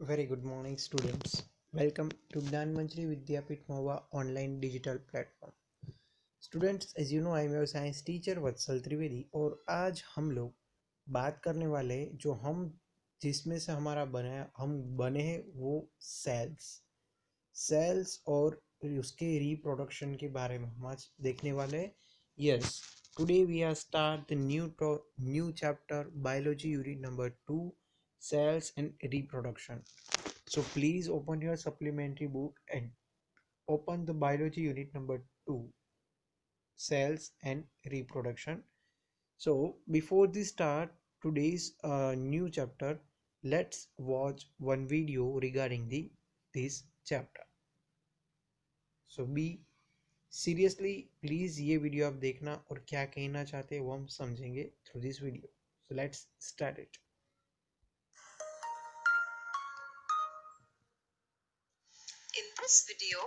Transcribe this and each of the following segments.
Very good morning, students. Welcome to Gyanmajari Vidyapith Mahuva online digital platform. Students, as you know, I am your science teacher Vatsal Trivedi और आज हम लोग बात करने वाले जो हम जिसमें से हमारा हम बने हैं वो सेल्स और उसके रिप्रोडक्शन के बारे में हम आज देखने वाले हैं. Yes, today we are start the new chapter biology unit number 2, cells and reproduction. So please open your supplementary book and open the biology unit number 2, cells and reproduction. So before we start today's new chapter, let's watch one video regarding this chapter. So be seriously please ये video आप देखना और क्या कहना चाहते हैं वो हम समझेंगे through this video. So let's start it. In this video,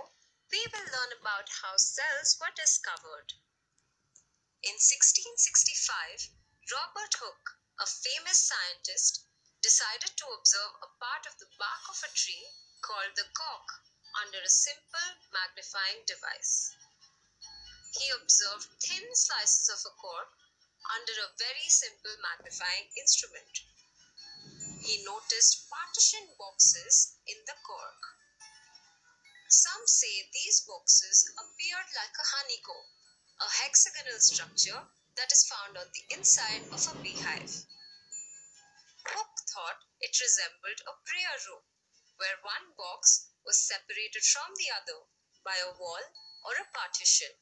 we will learn about how cells were discovered. In 1665, Robert Hooke, a famous scientist, decided to observe a part of the bark of a tree called the cork under a simple magnifying device. He observed thin slices of a cork under a very simple magnifying instrument. He noticed partition boxes in the cork. Some say these boxes appeared like a honeycomb, a hexagonal structure that is found on the inside of a beehive. Hooke thought it resembled a prayer room, where one box was separated from the other by a wall or a partition.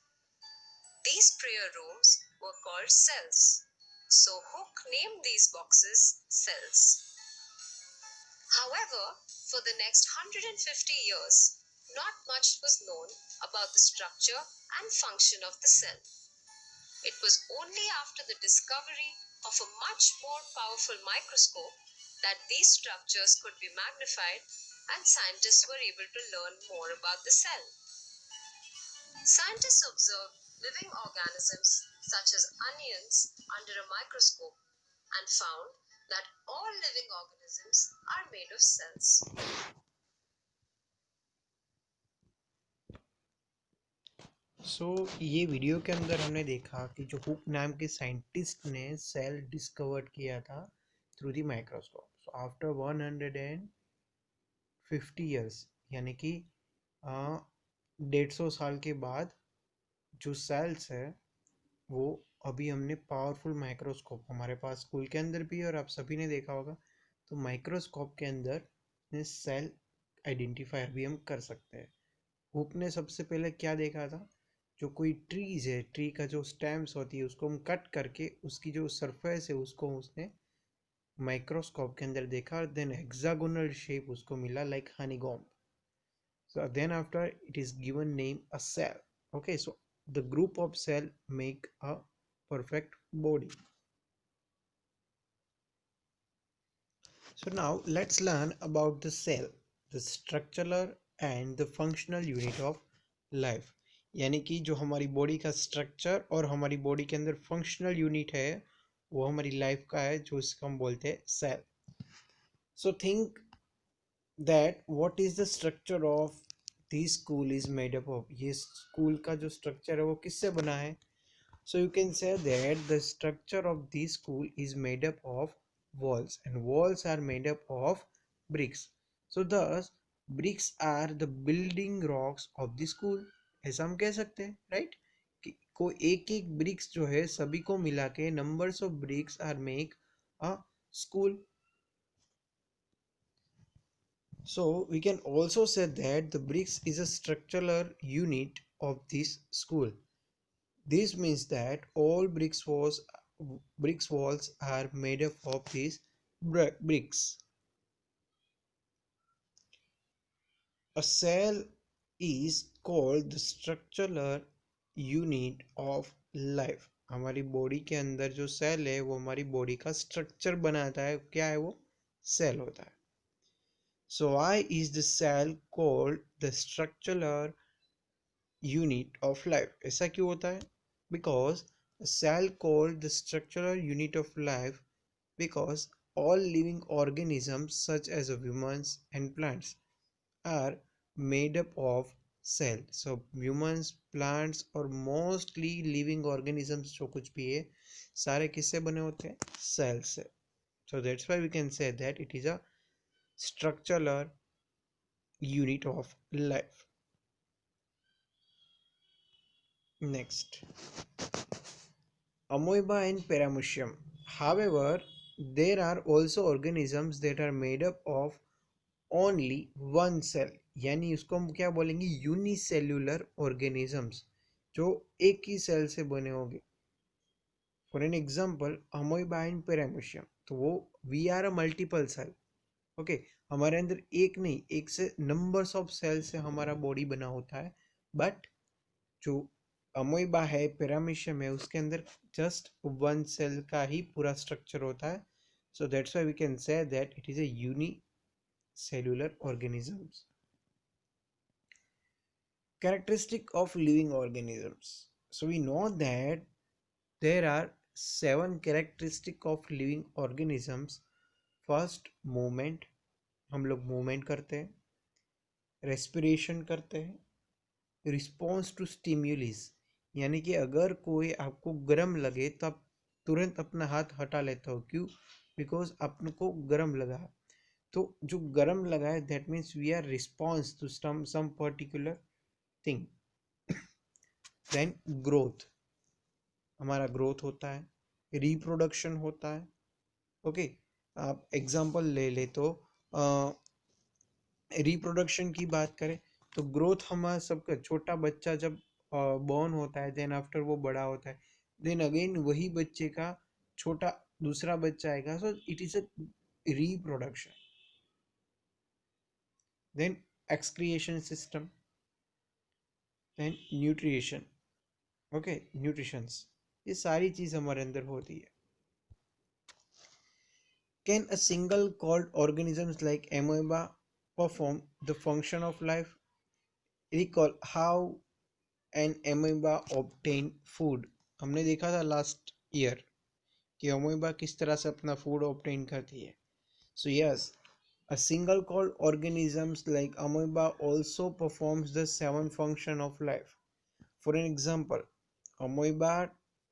These prayer rooms were called cells, so Hooke named these boxes cells. However, for the next 150 years, not much was known about the structure and function of the cell. It was only after the discovery of a much more powerful microscope that these structures could be magnified and scientists were able to learn more about the cell. Scientists observed living organisms such as onions under a microscope and found that all living organisms are made of cells. ये video के अंदर हमने देखा कि जो hook नाम के scientist ने सेल डिस्कवर किया था through the microscope. So after 150 years यानी कि 150 साल के बाद जो सेल्स है वो अभी हमने पावरफुल माइक्रोस्कोप हमारे पास स्कूल के अंदर भी और आप सभी ने देखा होगा, तो माइक्रोस्कोप के अंदर सेल आइडेंटिफाई भी हम कर सकते हैं. हुक ने सबसे पहले क्या देखा था, जो कोई ट्रीज है, ट्री का जो स्टेम्स होती है उसको हम कट करके उसकी जो सरफेस है उसको उसने माइक्रोस्कोप के अंदर देखा और देन हेक्सागोनल शेप उसको मिला like honeycomb. So then after it is given name a cell. Okay, so the group of cell make a perfect body. So now let's learn about the cell, the structural and the functional unit of life. यानी कि जो हमारी body का structure और हमारी body के अंदर functional unit है वो हमारी लाइफ का है, जो इसको हम बोलते हैं cell. So think that what is the structure of this school is made up of. ये स्कूल का जो स्ट्रक्चर है वो किससे बना है? So you can say that the structure of this school is made up of walls, and walls are made up of bricks. So thus bricks are the building rocks of the school. ऐसा हम कह सकते हैं, right? कि को एक एक bricks जो है सभी को मिला के numbers of bricks are make a school. So we can also say that the bricks is a structural unit of this school. This means that all bricks walls are made up of these bricks. A cell is called the structural unit of life. हमारी body के अंदर जो cell है वो हमारी body का structure बनाता है. क्या है वो? सेल होता है. So why is the cell called the structural unit of life? ऐसा क्यों होता है? Because a cell called the structural unit of life because all living organisms such as humans and plants are made up of cell. So humans, plants और mostly living organisms जो कुछ भी है सारे किससे बने होते हैं? सेल से. So that's why we can say that it is a structural unit of life. Next, amoeba and paramecium. However, there are also organisms that are made up of only one cell, यानी इसको हम क्या बोलेंगे? Unicellular organisms जो एक ही cell से बने होंगे. For an example amoeba and paramecium, तो वो we are a multiple cell. Okay, हमारे अंदर एक नहीं, एक से नंबर्स ऑफ सेल से हमारा बॉडी बना होता है. बट जो अमोइबा है, पेरामीशियम है, उसके अंदर जस्ट वन सेल का ही पूरा स्ट्रक्चर होता है. So that's why we can say that it is a unicellular organisms. Characteristic of living organisms. So we know that there are 7 characteristic of living organisms. First, movement. हम लोग movement करते हैं. Respiration करते हैं. Response to स्टिम्युलिस, यानी कि अगर कोई आपको गर्म लगे तो आप तुरंत अपना हाथ हटा लेते हो. क्यों? बिकॉज आपको गर्म लगा. तो जो गर्म लगा है that means we are response to some particular thing. Then growth, हमारा ग्रोथ होता है. रिप्रोडक्शन होता है. ओके, आप एग्जांपल ले ले तो रिप्रोडक्शन की बात करें तो ग्रोथ हमारा सबका, छोटा बच्चा जब बॉर्न होता है देन आफ्टर वो बड़ा होता है, देन अगेन वही बच्चे का छोटा दूसरा बच्चा आएगा. So it is a reproduction. Then excretion system, then nutrition. Okay, nutritions, ये सारी चीज हमारे अंदर होती है. Can a single celled organisms like amoeba perform the function of life? Recall how an amoeba obtain food. हमने देखा था लास्ट ईयर कि अमोइबा किस तरह से अपना फूड ऑब्टेन करती है. So yes, a single called organisms like amoeba also performs the 7 function of life. For an example, amoeba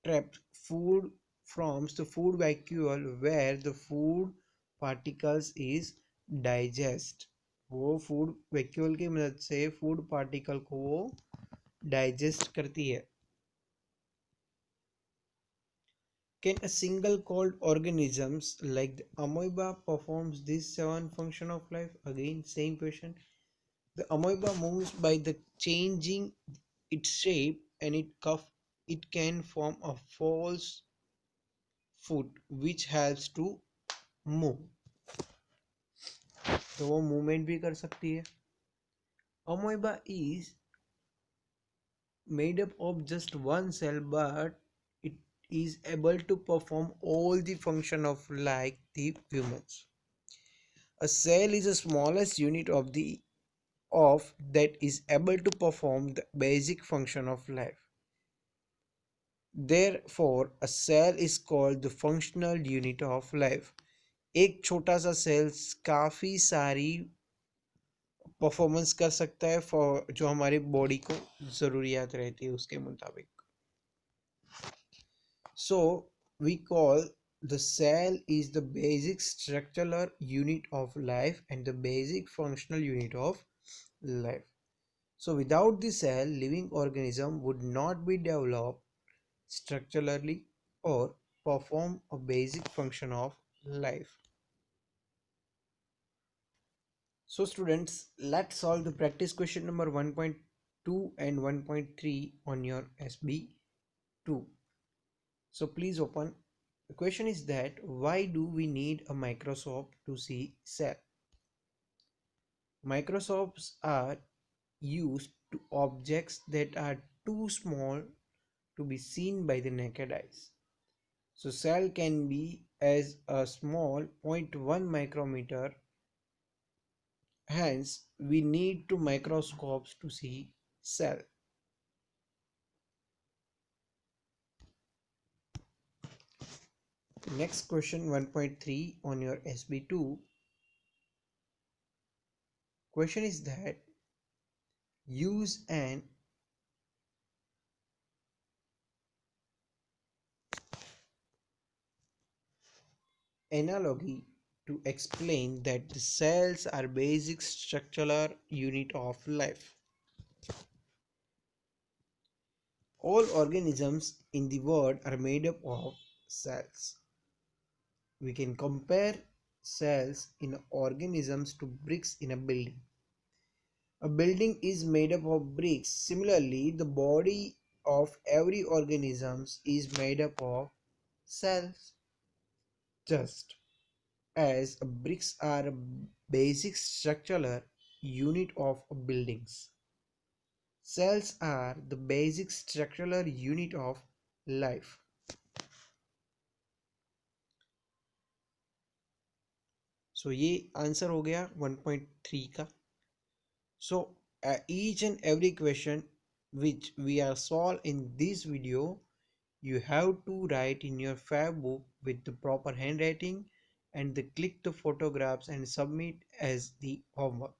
traps food from the food vacuole where the food particles is digest. वो food vacuole की मदद से food particle को वो digest करती है. Can a single called organisms like the amoeba performs these 7 function of life? Again, same question. The amoeba moves by the changing its shape and it can form a false foot which helps to move. तो वो movement भी कर सकती है. Amoeba is made up of just one cell but it is able to perform all the function of like the humans. A cell is the smallest unit of that is able to perform the basic function of life. Therefore, a cell is called the functional unit of life. एक छोटा सा cell काफ़ी सारी performance कर सकता है for जो हमारी बॉडी को ज़रूरियात रहती है उसके मुताबिक. So we call the cell is the basic structural unit of life and the basic functional unit of life. So without the cell, living organism would not be developed structurally or perform a basic function of life. So students, let's solve the practice question number 1.2 and 1.3 on your SB2. So please open. The question is that why do we need a microscope to see cell? Microscopes are used to objects that are too small to be seen by the naked eyes. So cell can be as a small zero point 0.1 micrometer. Hence, we need two microscopes to see cell. Next question 1.3 on your SB2 question is that use an analogy to explain that the cells are basic structural unit of life. All organisms in the world are made up of cells. We can compare cells in organisms to bricks in a building. A building is made up of bricks. Similarly, the body of every organism is made up of cells. Just as bricks are a basic structural unit of buildings, cells are the basic structural unit of life. So ये answer हो गया 1.3 का. So each and every question which we are solved in this video, you have to write in your fab book with the proper handwriting and click the photographs and submit as the homework.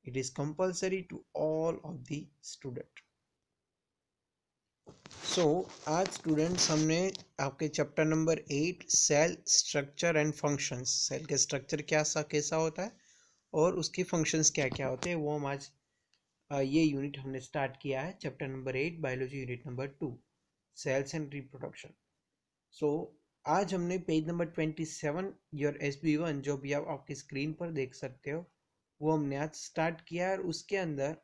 It is compulsory to all of the student. So आज students हमने आपके chapter number 8 cell structure and functions, cell के structure कैसा होता है और उसके functions क्या क्या होते हैं वो हम आज ये यूनिट हमने स्टार्ट किया है. Chapter number 8 biology unit number 2 cells and reproduction. So आज हमने पेज नंबर 27 योर SB1 जो भी आप आपकी स्क्रीन पर देख सकते हो वो हमने आज स्टार्ट किया है. और उसके अंदर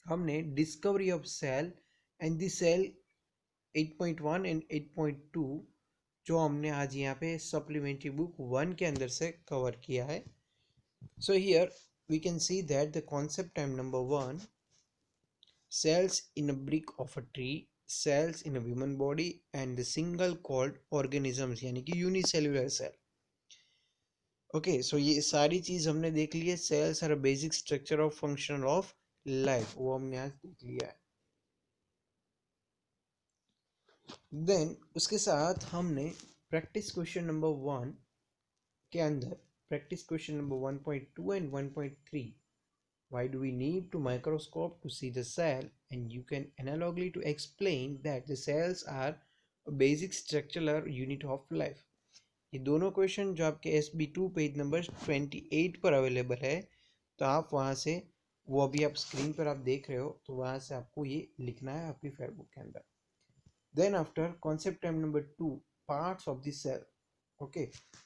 हमने discovery of cell and the cell 8.1 and 8.2 जो हमने आज यहाँ पे सप्लीमेंट्री बुक 1 के अंदर से कवर किया है. So here we can see that the concept time number 1, cells in a brick of a tree, cells in a human body and the single called organisms यानी कि unicellular cell. ओके सो ये सारी चीज हमने देख ली है. Cells are basic structure of function of life वो हमने आज देख लिया है. देन उसके साथ हमने प्रैक्टिस क्वेश्चन नंबर 1 के अंदर practice question number 1.2 and 1.3, why do we need to microscope to see the cell, and you can analogically to explain that the cells are a basic structural unit of life. ये दोनों question जो आपके SB2 page number 28 पर available है, तो आप वहाँ से वो अभी आप स्क्रीन पर आप देख रहे हो तो वहाँ से आपको ये लिखना है आपकी फेयरबुक के अंदर. Then after concept time number 2, parts of the cell. Okay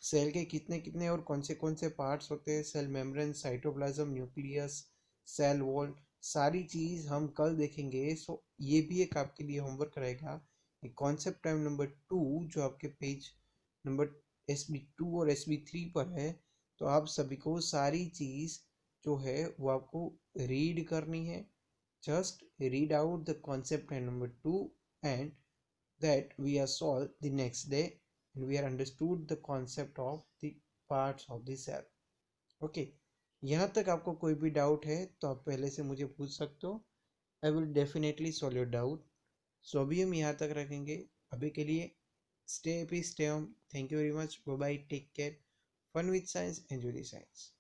cell के कितने कितने और कौन से पार्ट्स होते हैं, cell membrane, cytoplasm, nucleus, cell wall, सारी चीज़ हम कल देखेंगे. सो ये भी एक आपके लिए होमवर्क रहेगा. कॉन्सेप्ट टाइम नंबर 2 जो आपके पेज नंबर SB2 और SB3 पर है, तो आप सभी को सारी चीज़ जो है वो आपको रीड करनी है. Just read out the concept time number 2 and that we are solved the next day and we are understood the concept of the parts of the cell. Okay यहाँ तक आपको कोई भी डाउट है तो आप पहले से मुझे पूछ सकते हो. I will definitely solve your doubt. So अभी हम यहाँ तक रखेंगे. अभी के लिए stay happy, stay home. Thank you very much. Bye bye, take care. Fun with science, enjoy the science.